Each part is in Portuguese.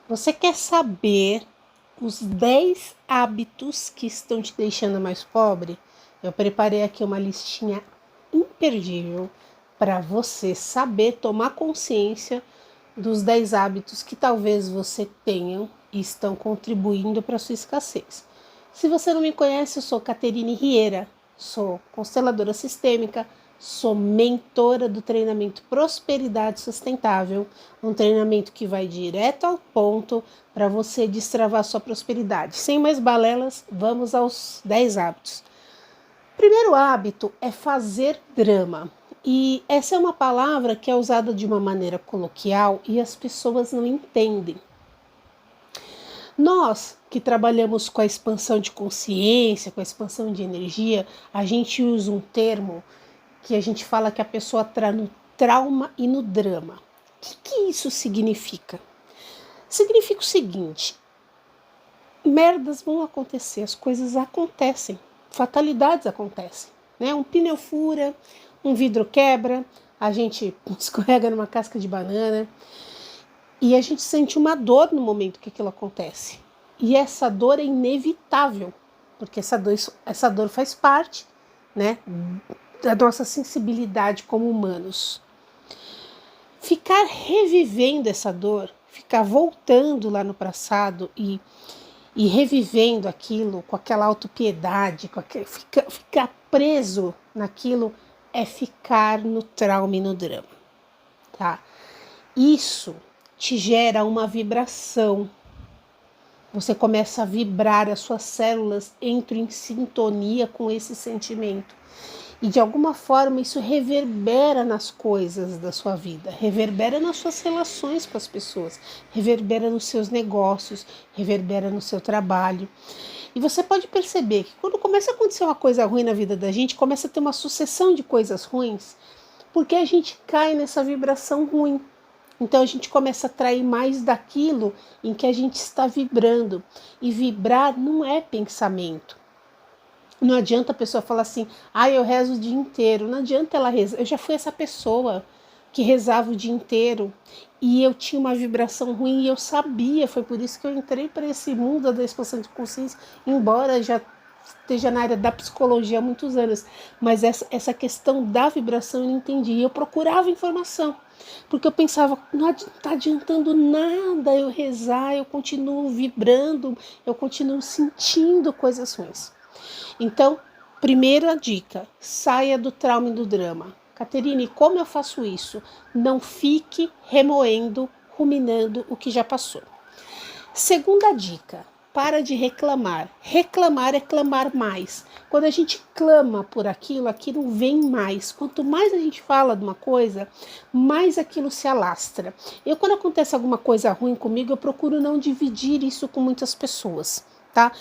Você quer saber os 10 hábitos que estão te deixando mais pobre? Eu preparei aqui uma listinha imperdível para você saber tomar consciência dos 10 hábitos que talvez você tenha e estão contribuindo para a sua escassez. Se você não me conhece, eu sou Caterine Rieira, sou consteladora sistêmica, sou mentora do treinamento Prosperidade Sustentável, um treinamento que vai direto ao ponto para você destravar sua prosperidade. Sem mais balelas, vamos aos 10 hábitos. O primeiro hábito é fazer drama. E essa é uma palavra que é usada de uma maneira coloquial e as pessoas não entendem. Nós que trabalhamos com a expansão de consciência, com a expansão de energia, a gente usa um termo que a gente fala que a pessoa está no trauma e no drama. O que isso significa? Significa o seguinte: merdas vão acontecer, as coisas acontecem, fatalidades acontecem, né? Um pneu fura, um vidro quebra, a gente escorrega numa casca de banana e a gente sente uma dor no momento que aquilo acontece. E essa dor é inevitável, porque essa dor faz parte, né, da nossa sensibilidade como humanos. Ficar revivendo essa dor, ficar voltando lá no passado e revivendo aquilo com aquela autopiedade, ficar preso naquilo é ficar no trauma e no drama, tá? Isso te gera uma vibração. Você começa a vibrar, as suas células entram em sintonia com esse sentimento. E de alguma forma isso reverbera nas coisas da sua vida, reverbera nas suas relações com as pessoas, reverbera nos seus negócios, reverbera no seu trabalho. E você pode perceber que quando começa a acontecer uma coisa ruim na vida da gente, começa a ter uma sucessão de coisas ruins, porque a gente cai nessa vibração ruim. Então a gente começa a atrair mais daquilo em que a gente está vibrando. E vibrar não é pensamento. Não adianta a pessoa falar assim, eu rezo o dia inteiro. Não adianta ela rezar. Eu já fui essa pessoa que rezava o dia inteiro e eu tinha uma vibração ruim e eu sabia. Foi por isso que eu entrei para esse mundo da expansão de consciência, embora já esteja na área da psicologia há muitos anos. Mas essa questão da vibração eu não entendi. E eu procurava informação, porque eu pensava, não está adiantando nada eu rezar, eu continuo vibrando, eu continuo sentindo coisas ruins. Então, primeira dica, saia do trauma e do drama. Caterine, como eu faço isso? Não fique remoendo, ruminando o que já passou. Segunda dica, para de reclamar. Reclamar é clamar mais. Quando a gente clama por aquilo, aquilo vem mais. Quanto mais a gente fala de uma coisa, mais aquilo se alastra. Quando acontece alguma coisa ruim comigo, eu procuro não dividir isso com muitas pessoas. Tá?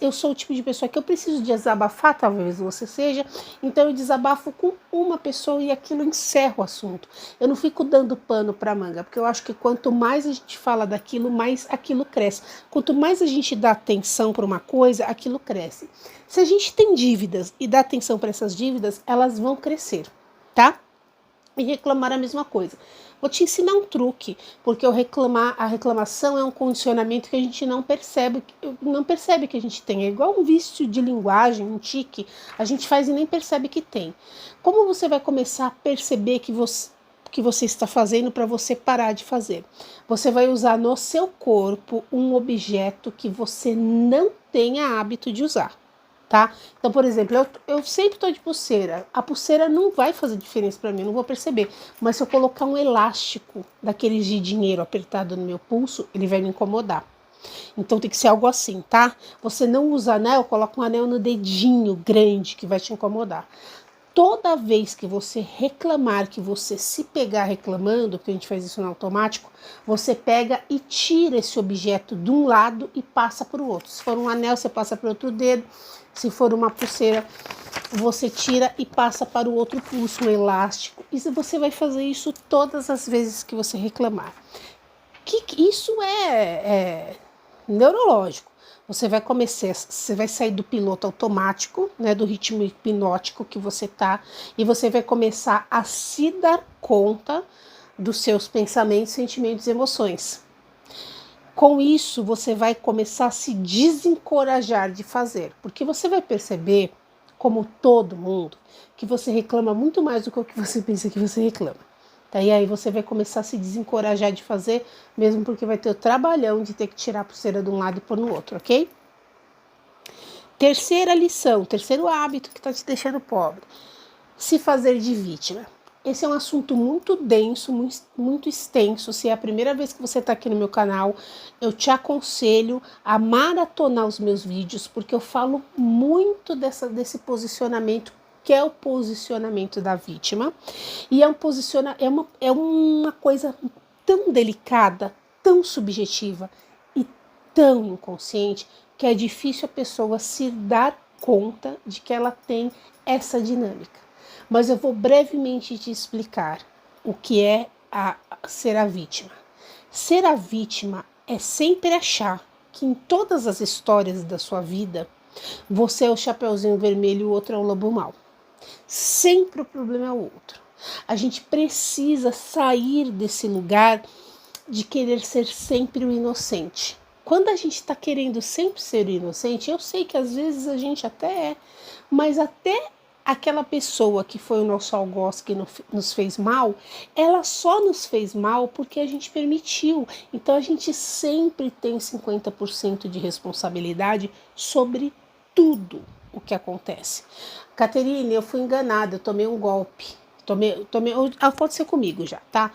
Eu sou o tipo de pessoa que eu preciso desabafar, talvez você seja, então eu desabafo com uma pessoa e aquilo encerra o assunto. Eu não fico dando pano para manga, porque eu acho que quanto mais a gente fala daquilo, mais aquilo cresce. Quanto mais a gente dá atenção para uma coisa, aquilo cresce. Se a gente tem dívidas e dá atenção para essas dívidas, elas vão crescer, tá? E reclamar a mesma coisa. Vou te ensinar um truque, porque a reclamação é um condicionamento que a gente não percebe que a gente tem. É igual um vício de linguagem, um tique, a gente faz e nem percebe que tem. Como você vai começar a perceber que você está fazendo para você parar de fazer? Você vai usar no seu corpo um objeto que você não tenha hábito de usar. Tá? Então, por exemplo, eu sempre estou de pulseira. A pulseira não vai fazer diferença para mim, eu não vou perceber. Mas se eu colocar um elástico daqueles de dinheiro apertado no meu pulso, ele vai me incomodar. Então tem que ser algo assim, tá? Você não usa anel, coloca um anel no dedinho grande que vai te incomodar. Toda vez que você reclamar, que você se pegar reclamando, porque a gente faz isso no automático, você pega e tira esse objeto de um lado e passa para o outro. Se for um anel, você passa para o outro dedo. Se for uma pulseira, você tira e passa para o outro pulso, um elástico. E você vai fazer isso todas as vezes que você reclamar. Isso é neurológico. Você vai sair do piloto automático, né, do ritmo hipnótico que você tá, e você vai começar a se dar conta dos seus pensamentos, sentimentos e emoções. Com isso, você vai começar a se desencorajar de fazer, porque você vai perceber, como todo mundo, que você reclama muito mais do que o que você pensa que você reclama. Tá? E aí você vai começar a se desencorajar de fazer, mesmo porque vai ter o trabalhão de ter que tirar a pulseira de um lado e pôr no outro, ok? Terceira lição, terceiro hábito que está te deixando pobre: se fazer de vítima. Esse é um assunto muito denso, muito extenso. Se é a primeira vez que você está aqui no meu canal, eu te aconselho a maratonar os meus vídeos, porque eu falo muito desse posicionamento, que é o posicionamento da vítima. E é uma coisa tão delicada, tão subjetiva e tão inconsciente, que é difícil a pessoa se dar conta de que ela tem essa dinâmica. Mas eu vou brevemente te explicar o que é ser a vítima. Ser a vítima é sempre achar que em todas as histórias da sua vida, você é o Chapeuzinho Vermelho e o outro é o Lobo Mau. Sempre o problema é o outro. A gente precisa sair desse lugar de querer ser sempre o inocente. Quando a gente está querendo sempre ser o inocente, eu sei que às vezes a gente até é, mas até aquela pessoa que foi o nosso algoz que nos fez mal, ela só nos fez mal porque a gente permitiu. Então a gente sempre tem 50% de responsabilidade sobre tudo o que acontece. Caterine, eu fui enganada, eu tomei um golpe. Pode ser comigo já, tá?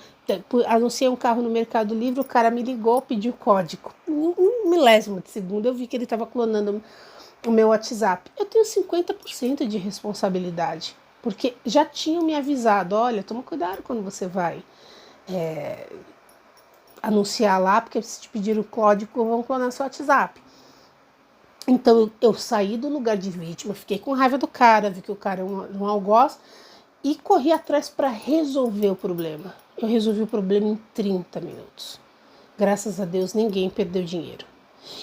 Anunciei um carro no Mercado Livre, o cara me ligou, pediu código. Um milésimo de segundo, eu vi que ele estava clonando o meu WhatsApp. Eu tenho 50% de responsabilidade, porque já tinham me avisado: olha, toma cuidado quando você vai anunciar lá, porque se te pedir o código, vão clonar seu WhatsApp. Então eu saí do lugar de vítima, fiquei com raiva do cara, vi que o cara é um algoz, e corri atrás para resolver o problema. Eu resolvi o problema em 30 minutos. Graças a Deus, ninguém perdeu dinheiro.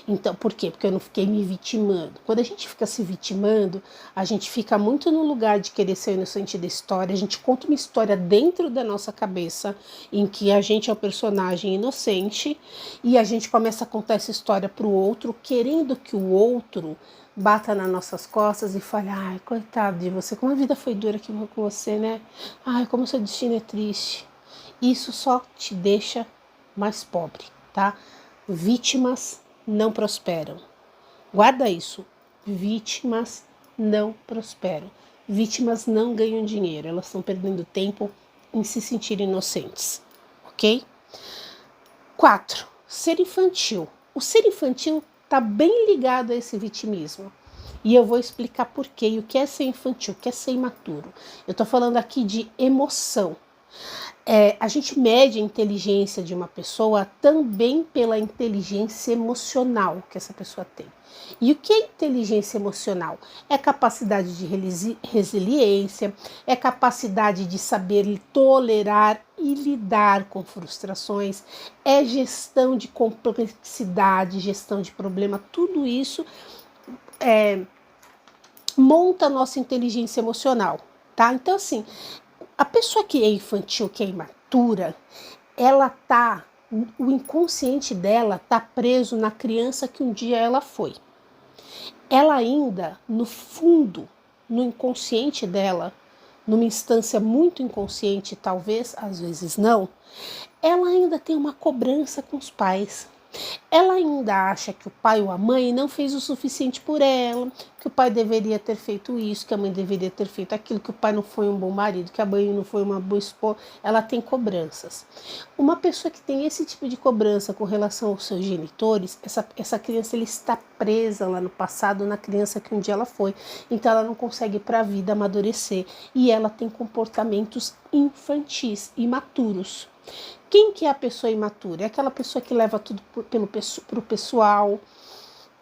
Então, por quê? Porque eu não fiquei me vitimando. Quando a gente fica se vitimando, a gente fica muito no lugar de querer ser o inocente da história. A gente conta uma história dentro da nossa cabeça, em que a gente é o personagem inocente, e a gente começa a contar essa história para o outro, querendo que o outro bata nas nossas costas e fale: ai, coitado de você, como a vida foi dura aqui com você, né? Ai, como seu destino é triste. Isso só te deixa mais pobre, tá? Vítimas não prosperam. Guarda isso. Vítimas não prosperam. Vítimas não ganham dinheiro. Elas estão perdendo tempo em se sentir inocentes. Ok? 4. Ser infantil. O ser infantil está bem ligado a esse vitimismo. E eu vou explicar por quê. E o que é ser infantil, o que é ser imaturo. Eu estou falando aqui de emoção. A gente mede a inteligência de uma pessoa também pela inteligência emocional que essa pessoa tem. E o que é inteligência emocional? É capacidade de resiliência, é capacidade de saber tolerar e lidar com frustrações, é gestão de complexidade, gestão de problema, tudo isso monta a nossa inteligência emocional, tá? Então, assim, a pessoa que é infantil, que é imatura, o inconsciente dela tá preso na criança que um dia ela foi. Ela ainda, no fundo, no inconsciente dela, numa instância muito inconsciente, talvez, às vezes não, ela ainda tem uma cobrança com os pais. Ela ainda acha que o pai ou a mãe não fez o suficiente por ela, que o pai deveria ter feito isso, que a mãe deveria ter feito aquilo, que o pai não foi um bom marido, que a mãe não foi uma boa esposa. Ela tem cobranças. Uma pessoa que tem esse tipo de cobrança com relação aos seus genitores, essa criança ela está presa lá no passado, na criança que um dia ela foi. Então ela não consegue ir para a vida amadurecer. E ela tem comportamentos infantis, imaturos. Quem que é a pessoa imatura? É aquela pessoa que leva tudo pro pessoal.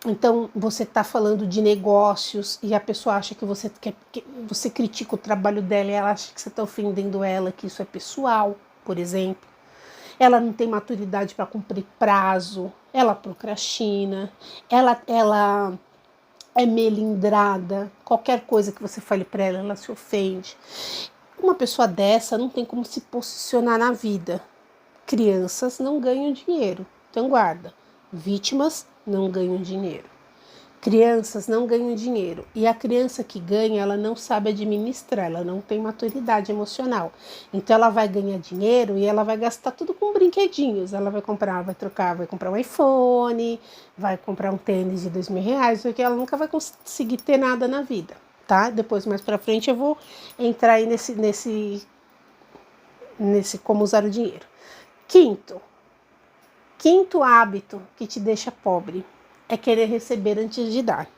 Então, você está falando de negócios e a pessoa acha que você critica o trabalho dela e ela acha que você está ofendendo ela, que isso é pessoal, por exemplo. Ela não tem maturidade para cumprir prazo, ela procrastina, ela é melindrada, qualquer coisa que você fale para ela, ela se ofende. Uma pessoa dessa não tem como se posicionar na vida. Crianças não ganham dinheiro, então guarda. Vítimas não ganham dinheiro. Crianças não ganham dinheiro. E a criança que ganha, ela não sabe administrar, ela não tem maturidade emocional. Então ela vai ganhar dinheiro e ela vai gastar tudo com brinquedinhos. Ela vai comprar, vai trocar, vai comprar um iPhone, vai comprar um tênis de R$ 2.000, porque ela nunca vai conseguir ter nada na vida, tá? Depois, mais pra frente, eu vou entrar aí nesse como usar o dinheiro. Quinto hábito que te deixa pobre é querer receber antes de dar.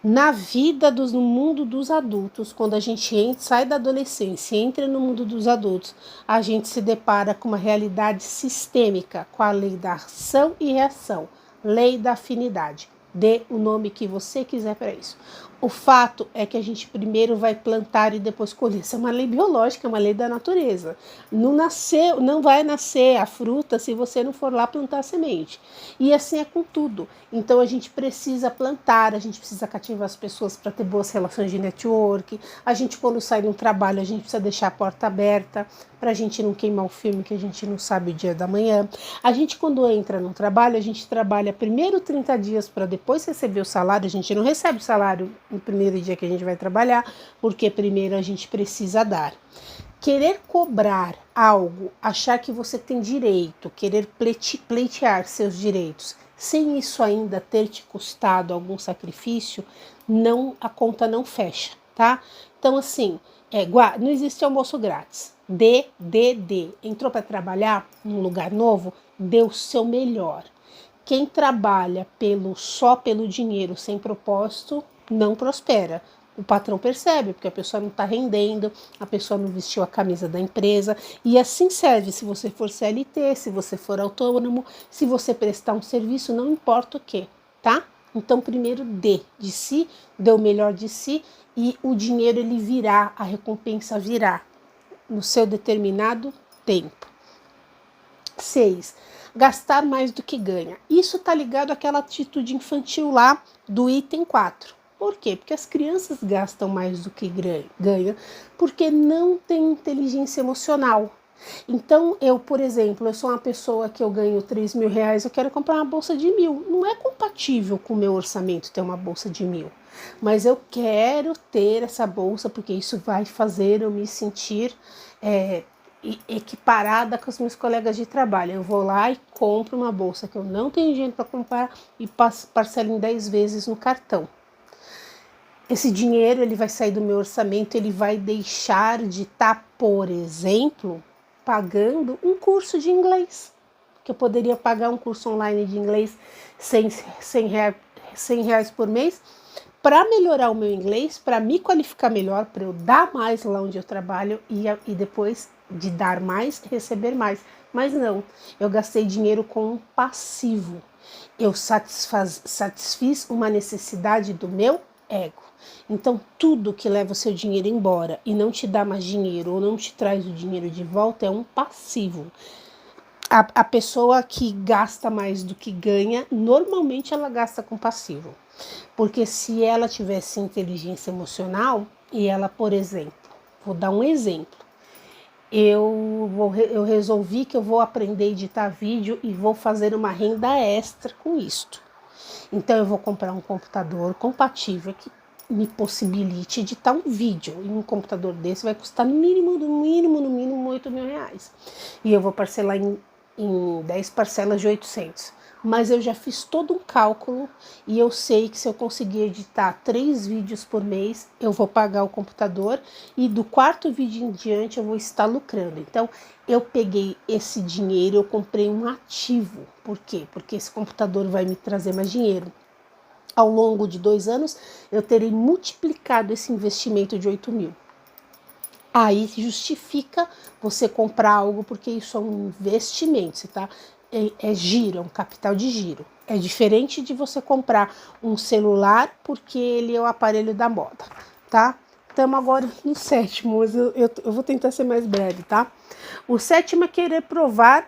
No mundo dos adultos, quando a gente sai da adolescência e entra no mundo dos adultos, a gente se depara com uma realidade sistêmica, com a lei da ação e reação, lei da afinidade. Dê o nome que você quiser para isso. O fato é que a gente primeiro vai plantar e depois colher. Isso é uma lei biológica, é uma lei da natureza. Não vai nascer a fruta se você não for lá plantar a semente. E assim é com tudo. Então a gente precisa plantar, a gente precisa cativar as pessoas para ter boas relações de network. A gente, quando sai de um trabalho, a gente precisa deixar a porta aberta para a gente não queimar o filme, que a gente não sabe o dia da manhã. A gente, quando entra no trabalho, a gente trabalha primeiro 30 dias para depois receber o salário. A gente não recebe o salário no primeiro dia que a gente vai trabalhar, porque primeiro a gente precisa dar. Querer cobrar algo, achar que você tem direito, querer pleitear seus direitos, sem isso ainda ter te custado algum sacrifício, a conta não fecha, tá? Então, assim, não existe almoço grátis. Dê. Entrou para trabalhar num lugar novo, dê o seu melhor. Quem trabalha só pelo dinheiro, sem propósito, não prospera. O patrão percebe, porque a pessoa não está rendendo, a pessoa não vestiu a camisa da empresa. E assim serve se você for CLT, se você for autônomo, se você prestar um serviço, não importa o que, tá? Então, primeiro dê de si, dê o melhor de si e o dinheiro ele virá, a recompensa virá no seu determinado tempo. 6. Gastar mais do que ganha. Isso está ligado àquela atitude infantil lá do item 4. Por quê? Porque as crianças gastam mais do que ganham, porque não tem inteligência emocional. Então, por exemplo, eu sou uma pessoa que eu ganho R$ 3.000, eu quero comprar uma bolsa de 1.000. Não é compatível com o meu orçamento ter uma bolsa de 1.000. Mas eu quero ter essa bolsa porque isso vai fazer eu me sentir equiparada com os meus colegas de trabalho. Eu vou lá e compro uma bolsa que eu não tenho dinheiro para comprar e parcelo em 10 vezes no cartão. Esse dinheiro ele vai sair do meu orçamento, ele vai deixar de estar, por exemplo, pagando um curso de inglês. Que eu poderia pagar um curso online de inglês R$ 100 por mês para melhorar o meu inglês, para me qualificar melhor, para eu dar mais lá onde eu trabalho e depois de dar mais, receber mais. Mas não, eu gastei dinheiro com um passivo. Eu satisfiz uma necessidade do meu ego. Então, tudo que leva o seu dinheiro embora e não te dá mais dinheiro ou não te traz o dinheiro de volta é um passivo. A pessoa que gasta mais do que ganha, normalmente ela gasta com passivo. Porque se ela tivesse inteligência emocional e ela, por exemplo, vou dar um exemplo, eu resolvi que eu vou aprender a editar vídeo e vou fazer uma renda extra com isto. Então eu vou comprar um computador compatível que me possibilite editar um vídeo. E um computador desse vai custar no mínimo R$ 8.000. E eu vou parcelar em 10 parcelas de 800. Mas eu já fiz todo um cálculo e eu sei que se eu conseguir editar 3 vídeos por mês, eu vou pagar o computador e do 4º vídeo em diante eu vou estar lucrando. Então, eu peguei esse dinheiro, eu comprei um ativo. Por quê? Porque esse computador vai me trazer mais dinheiro. Ao longo de 2 anos, eu terei multiplicado esse investimento de 8.000. Aí justifica você comprar algo porque isso é um investimento, você tá? É giro, é um capital de giro. É diferente de você comprar um celular porque ele é o aparelho da moda, tá? Estamos agora no 7º, mas eu vou tentar ser mais breve, tá? O 7º é querer provar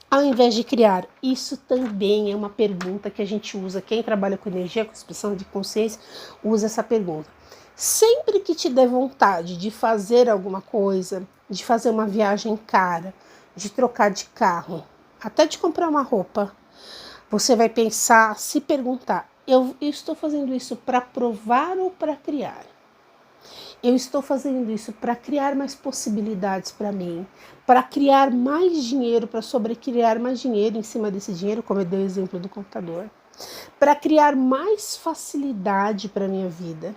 ao invés de criar. Isso também é uma pergunta que a gente usa. Quem trabalha com energia, com expressão de consciência, usa essa pergunta. Sempre que te der vontade de fazer alguma coisa, de fazer uma viagem cara, de trocar de carro, até de comprar uma roupa, Você vai pensar, se perguntar, eu estou fazendo isso para provar ou para criar? Eu estou fazendo isso para criar mais possibilidades para mim, para criar mais dinheiro, para sobrecriar mais dinheiro em cima desse dinheiro, como eu dei o exemplo do computador, para criar mais facilidade para a minha vida,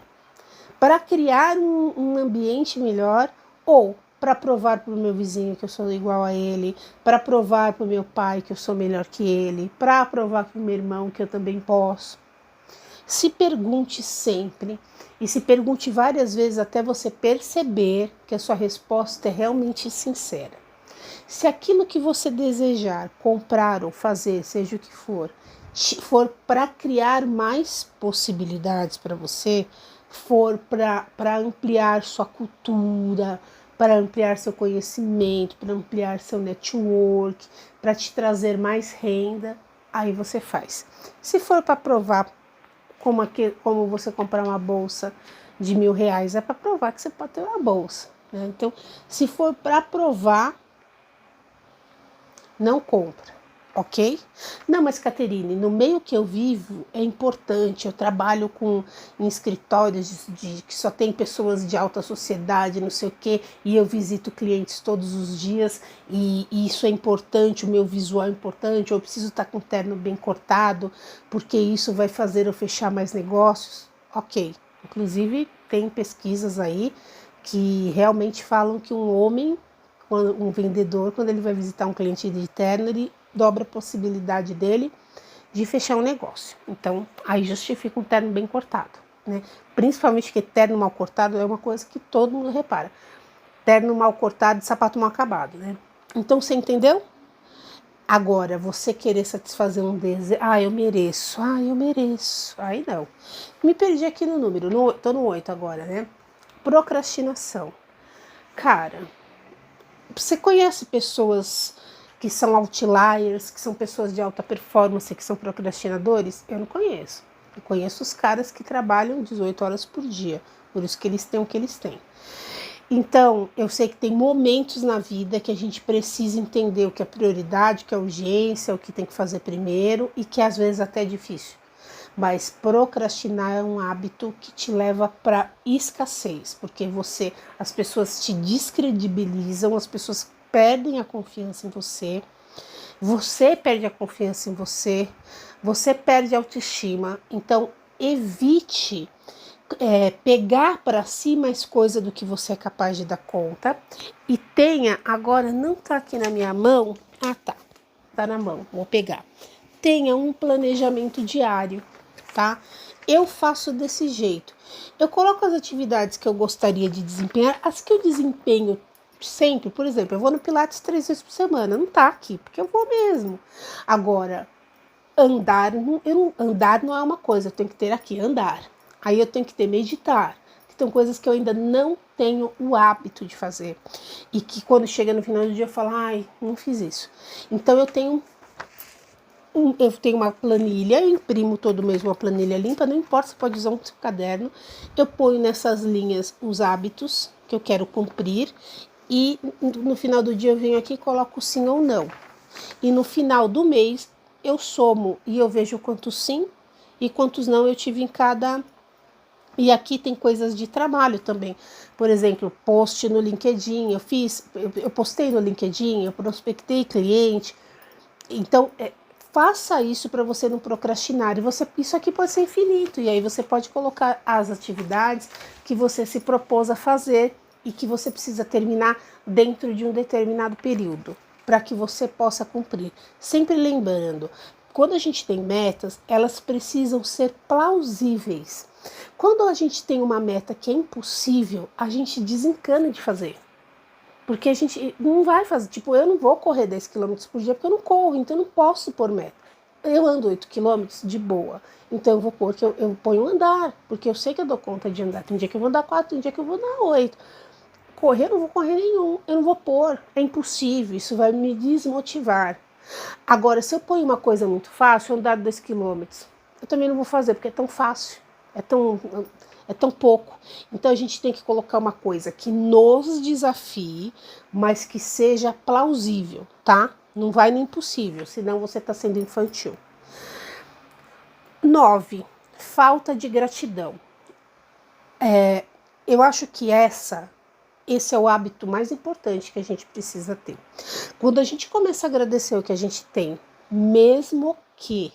para criar um ambiente melhor, ou para provar para o meu vizinho que eu sou igual a ele, para provar para o meu pai que eu sou melhor que ele, para provar para o meu irmão que eu também posso. Se pergunte sempre e se pergunte várias vezes até você perceber que a sua resposta é realmente sincera. Se aquilo que você desejar comprar ou fazer, seja o que for para criar mais possibilidades para você, for para ampliar sua cultura, para ampliar seu conhecimento, para ampliar seu network, para te trazer mais renda, aí você faz. Se for para provar como você comprar uma bolsa de R$ 1.000, é para provar que você pode ter uma bolsa, né? Então, se for para provar, não compra, ok? Não, mas Caterine, no meio que eu vivo é importante, eu trabalho em escritórios que só tem pessoas de alta sociedade, não sei o quê, e eu visito clientes todos os dias, e isso é importante, o meu visual é importante, eu preciso estar com o terno bem cortado, porque isso vai fazer eu fechar mais negócios, ok. Inclusive, tem pesquisas aí que realmente falam que um vendedor, quando ele vai visitar um cliente de terno, ele dobra a possibilidade dele de fechar um negócio. Então, aí justifica um terno bem cortado, né? Principalmente que terno mal cortado é uma coisa que todo mundo repara. Terno mal cortado e sapato mal acabado, né? Então, você entendeu? Agora, você querer satisfazer um desejo, eu mereço, eu mereço. Aí não. Me perdi aqui no número, tô no 8 agora, né? Procrastinação. Cara, você conhece pessoas que são outliers, que são pessoas de alta performance, que são procrastinadores? Eu não conheço. Eu conheço os caras que trabalham 18 horas por dia, por isso que eles têm o que eles têm. Então, eu sei que tem momentos na vida que a gente precisa entender o que é prioridade, o que é urgência, o que tem que fazer primeiro e que às vezes até é difícil. Mas procrastinar é um hábito que te leva para escassez, porque as pessoas te descredibilizam, as pessoas perdem a confiança em você, você perde a confiança em você, você perde a autoestima. Então, evite pegar para si mais coisa do que você é capaz de dar conta e tenha, agora não está aqui na minha mão, tá na mão, vou pegar. Tenha um planejamento diário, tá? Eu faço desse jeito. Eu coloco as atividades que eu gostaria de desempenhar, as que eu desempenho sempre, por exemplo, eu vou no Pilates 3 vezes por semana, não tá aqui, porque eu vou mesmo. Agora, andar não é uma coisa, eu tenho que ter aqui, andar. Aí eu tenho que ter meditar. São coisas que eu ainda não tenho o hábito de fazer. E que quando chega no final do dia eu falo, não fiz isso. Então eu tenho uma planilha, eu imprimo todo mês uma planilha limpa, não importa, você pode usar um caderno. Eu ponho nessas linhas os hábitos que eu quero cumprir e no final do dia eu venho aqui e coloco sim ou não. E no final do mês eu somo e eu vejo quantos sim e quantos não eu tive em cada. E aqui tem coisas de trabalho também. Por exemplo, post no LinkedIn, eu postei no LinkedIn, eu prospectei cliente. Então, faça isso para você não procrastinar. Isso aqui pode ser infinito. E aí você pode colocar as atividades que você se propôs a fazer e que você precisa terminar dentro de um determinado período, para que você possa cumprir. Sempre lembrando, quando a gente tem metas, elas precisam ser plausíveis. Quando a gente tem uma meta que é impossível, a gente desencana de fazer. Porque a gente não vai fazer, eu não vou correr 10 km por dia porque eu não corro, então eu não posso pôr meta. Eu ando 8 km de boa, então eu vou pôr que eu ponho andar, porque eu sei que eu dou conta de andar. Tem dia que eu vou andar 4, tem dia que eu vou andar 8. Correr eu não vou correr nenhum, eu não vou pôr, é impossível, isso vai me desmotivar. Agora, se eu ponho uma coisa muito fácil, andar 2 km, eu também não vou fazer, porque é tão fácil, é tão pouco. Então a gente tem que colocar uma coisa que nos desafie, mas que seja plausível, tá? Não vai no impossível, senão você está sendo infantil. 9. Falta de gratidão. Eu acho que esse é o hábito mais importante que a gente precisa ter. Quando a gente começa a agradecer o que a gente tem, mesmo que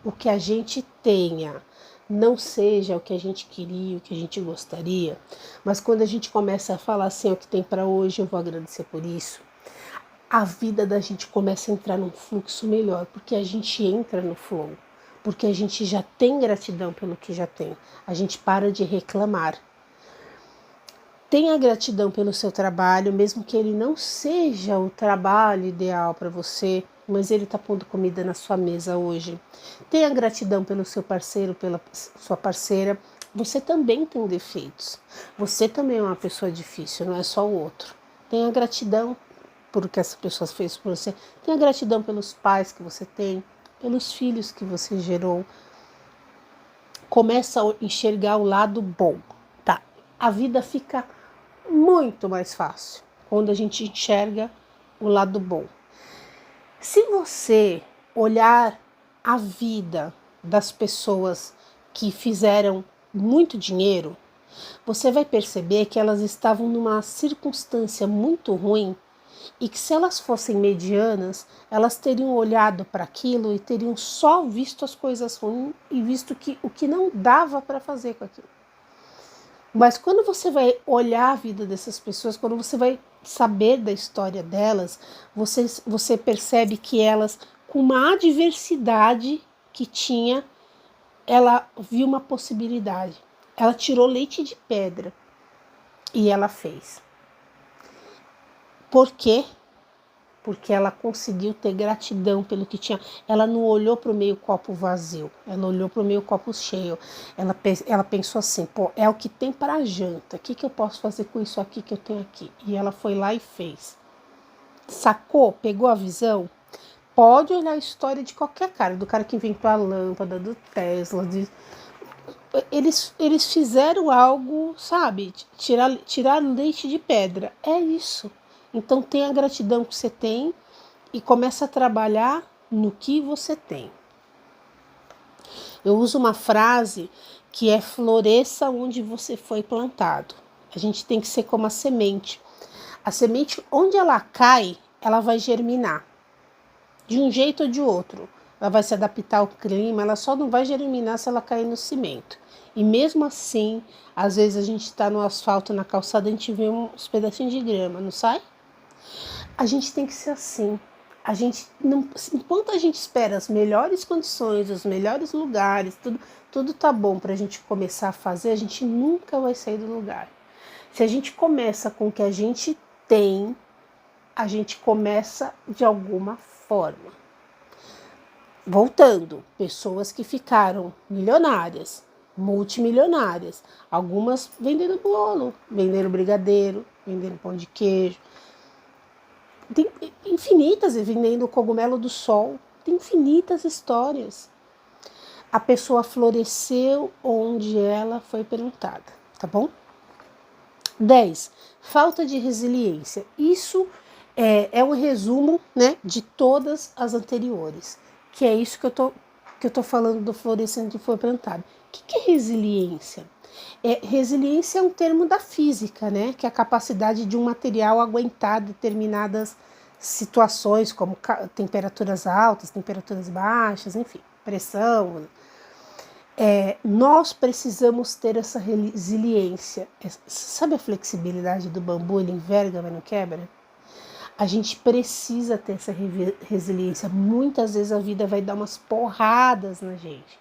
o que a gente tenha não seja o que a gente queria, o que a gente gostaria, mas quando a gente começa a falar assim, o que tem para hoje, eu vou agradecer por isso, a vida da gente começa a entrar num fluxo melhor, porque a gente entra no flow, porque a gente já tem gratidão pelo que já tem, a gente para de reclamar. Tenha gratidão pelo seu trabalho, mesmo que ele não seja o trabalho ideal para você, mas ele está pondo comida na sua mesa hoje. Tenha gratidão pelo seu parceiro, pela sua parceira. Você também tem defeitos. Você também é uma pessoa difícil, não é só o outro. Tenha gratidão por o que essa pessoa fez por você. Tenha gratidão pelos pais que você tem, pelos filhos que você gerou. Começa a enxergar o lado bom, tá? A vida fica muito mais fácil quando a gente enxerga o lado bom. Se você olhar a vida das pessoas que fizeram muito dinheiro, você vai perceber que elas estavam numa circunstância muito ruim e que se elas fossem medianas, elas teriam olhado para aquilo e teriam só visto as coisas ruins e visto o que não dava para fazer com aquilo. Mas quando você vai olhar a vida dessas pessoas, quando você vai saber da história delas, você percebe que elas, com uma adversidade que tinha, ela viu uma possibilidade. Ela tirou leite de pedra e ela fez. Por quê? Porque ela conseguiu ter gratidão pelo que tinha. Ela não olhou para o meio copo vazio, ela olhou para o meio copo cheio. Ela pensou assim, pô, é o que tem para a janta, o que eu posso fazer com isso aqui que eu tenho aqui? E ela foi lá e fez. Sacou? Pegou a visão? Pode olhar a história de qualquer cara, do cara que inventou a lâmpada, do Tesla, eles fizeram algo, sabe? Tirar leite de pedra. É isso. Então tenha a gratidão que você tem e começa a trabalhar no que você tem. Eu uso uma frase que é floresça onde você foi plantado. A gente tem que ser como a semente. A semente, onde ela cai, ela vai germinar. De um jeito ou de outro. Ela vai se adaptar ao clima, ela só não vai germinar se ela cair no cimento. E mesmo assim, às vezes a gente está no asfalto, na calçada, a gente vê uns pedacinhos de grama, não sai? A gente tem que ser assim. A gente não, enquanto a gente espera as melhores condições, os melhores lugares, tudo tá bom para a gente começar a fazer, a gente nunca vai sair do lugar. Se a gente começa com o que a gente tem, a gente começa de alguma forma. Voltando, pessoas que ficaram milionárias, multimilionárias, algumas vendendo bolo, vendendo brigadeiro, vendendo pão de queijo, tem infinitas, vendendo o cogumelo do sol, tem infinitas histórias. A pessoa floresceu onde ela foi plantada, tá bom? 10. Falta de resiliência. Isso é um resumo, né, de todas as anteriores, que é isso que eu tô falando do florescer onde foi plantado. O que é resiliência? Resiliência é um termo da física, né? Que é a capacidade de um material aguentar determinadas situações, como temperaturas altas, temperaturas baixas, enfim, pressão. Nós precisamos ter essa resiliência. Sabe a flexibilidade do bambu? Ele enverga, mas não quebra? A gente precisa ter essa resiliência. Muitas vezes a vida vai dar umas porradas na gente.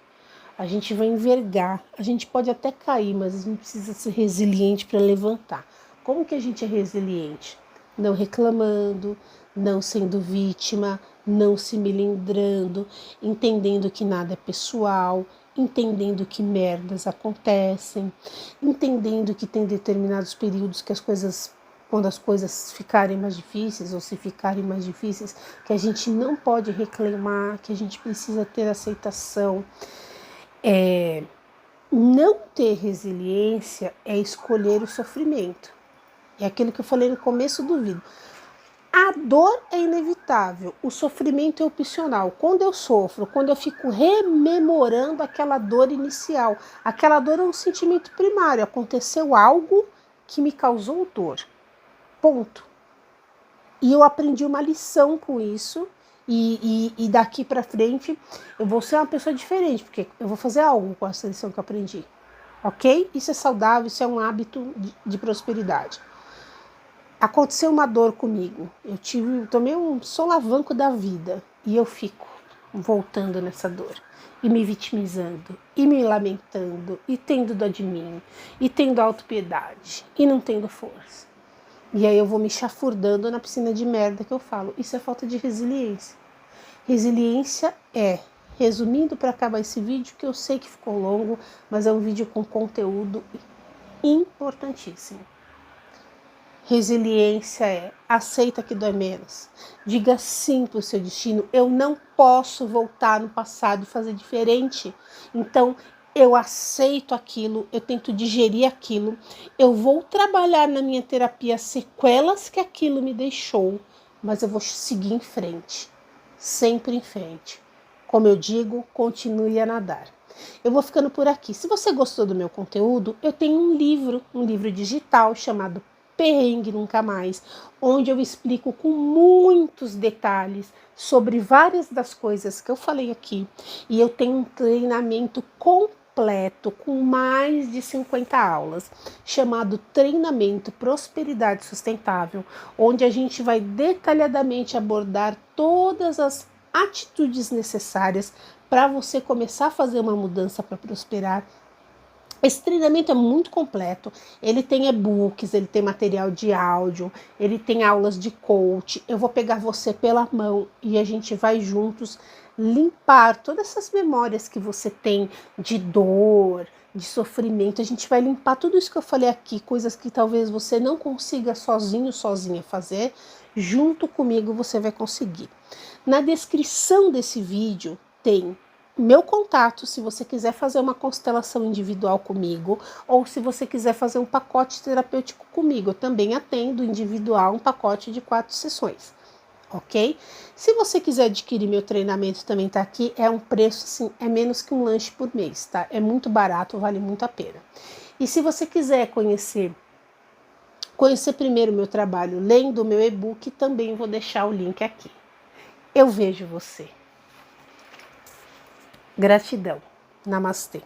A gente vai envergar, a gente pode até cair, mas a gente precisa ser resiliente para levantar. Como que a gente é resiliente? Não reclamando, não sendo vítima, não se melindrando, entendendo que nada é pessoal, entendendo que merdas acontecem, entendendo que tem determinados períodos que quando as coisas ficarem mais difíceis ou se ficarem mais difíceis, que a gente não pode reclamar, que a gente precisa ter aceitação. Não ter resiliência é escolher o sofrimento. É aquilo que eu falei no começo do vídeo. A dor é inevitável, o sofrimento é opcional. Quando eu sofro, quando eu fico rememorando aquela dor inicial, aquela dor é um sentimento primário, aconteceu algo que me causou dor, ponto. E eu aprendi uma lição com isso, e daqui para frente eu vou ser uma pessoa diferente, porque eu vou fazer algo com essa lição que eu aprendi, ok? Isso é saudável, isso é um hábito de prosperidade. Aconteceu uma dor comigo, tomei um solavanco da vida e eu fico voltando nessa dor e me vitimizando e me lamentando e tendo dó de mim e tendo autopiedade e não tendo força. E aí eu vou me chafurdando na piscina de merda que eu falo. Isso é falta de resiliência. Resiliência é, resumindo para acabar esse vídeo, que eu sei que ficou longo, mas é um vídeo com conteúdo importantíssimo. Resiliência é, aceita que dói menos. Diga sim para o seu destino. Eu não posso voltar no passado e fazer diferente. Então, eu aceito aquilo, eu tento digerir aquilo. Eu vou trabalhar na minha terapia as sequelas que aquilo me deixou, mas eu vou seguir em frente. Sempre em frente. Como eu digo, continue a nadar. Eu vou ficando por aqui. Se você gostou do meu conteúdo, eu tenho um livro digital chamado Perrengue Nunca Mais, onde eu explico com muitos detalhes sobre várias das coisas que eu falei aqui. E eu tenho um treinamento completo com mais de 50 aulas, chamado Treinamento Prosperidade Sustentável, onde a gente vai detalhadamente abordar todas as atitudes necessárias para você começar a fazer uma mudança para prosperar. Esse treinamento é muito completo, ele tem e-books, ele tem material de áudio, ele tem aulas de coach. Eu vou pegar você pela mão e a gente vai juntos limpar todas essas memórias que você tem de dor, de sofrimento. A gente vai limpar tudo isso que eu falei aqui, coisas que talvez você não consiga sozinha fazer. Junto comigo você vai conseguir. Na descrição desse vídeo tem meu contato, se você quiser fazer uma constelação individual comigo, ou se você quiser fazer um pacote terapêutico comigo. Eu também atendo individual, um pacote de 4 sessões, ok? Se você quiser adquirir meu treinamento, também tá aqui. É um preço, assim, é menos que um lanche por mês, tá? É muito barato, vale muito a pena. E se você quiser conhecer primeiro o meu trabalho, lendo o meu e-book, também vou deixar o link aqui. Eu vejo você. Gratidão. Namastê.